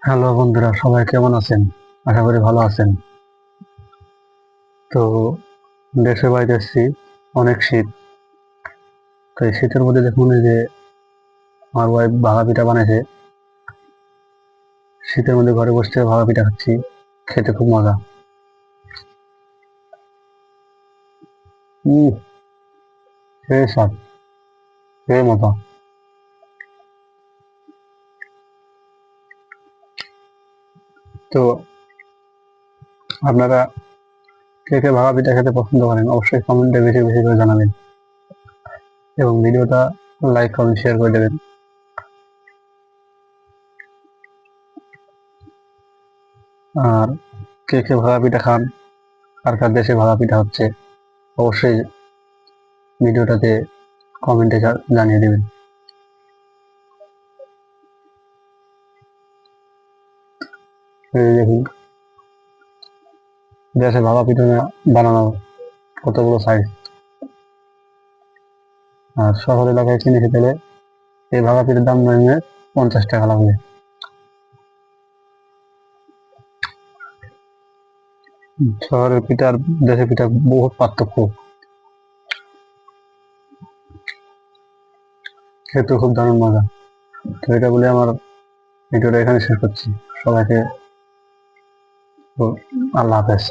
Hello বন্ধুরা, সবাই কেমন আছেন? আশা করি ভালো আছেন। তো দেশের বাড়িতে এসেছি, অনেক শীত। তো এই শীতের মধ্যে দেখুন, এই যে আমার ওয়াইফ ভাপা পিঠা বানাইছে। শীতের মধ্যে ঘরে বসে থেকে ভাপা পিঠা খাচ্ছি, খেতে খুব মজা। উম সেই স্বাদ, সেই মজা। তো আপনারা কে কে ভাপা পিঠা খেতে পছন্দ করেন অবশ্যই কমেন্টে বেশি বেশি করে জানাবেন, এবং ভিডিওটা লাইক কমেন্ট শেয়ার করে দেবেন। আর কে কে ভাপা পিঠা খান, কার কার দেশে ভাপা পিঠা হচ্ছে, অবশ্যই ভিডিওটাতে কমেন্টে জানিয়ে দেবেন। এই দেখুন, দেশে ভাপা পিঠা বানানো কতগুলো সাইজ। আর শহর এলাকায় কিনে খেতে হলে এই ভাপা পিঠার দাম নেমে 50 টাকা লাগবে। শহরের পিঠা আর দেশের পিঠা বহুত পার্থক্য, খেতে খুব দারুণ মজা। তো এটা বলে আমার ভিডিওটা এখানে শেষ করছি। সবাইকে আল্লাহ হাফেজ।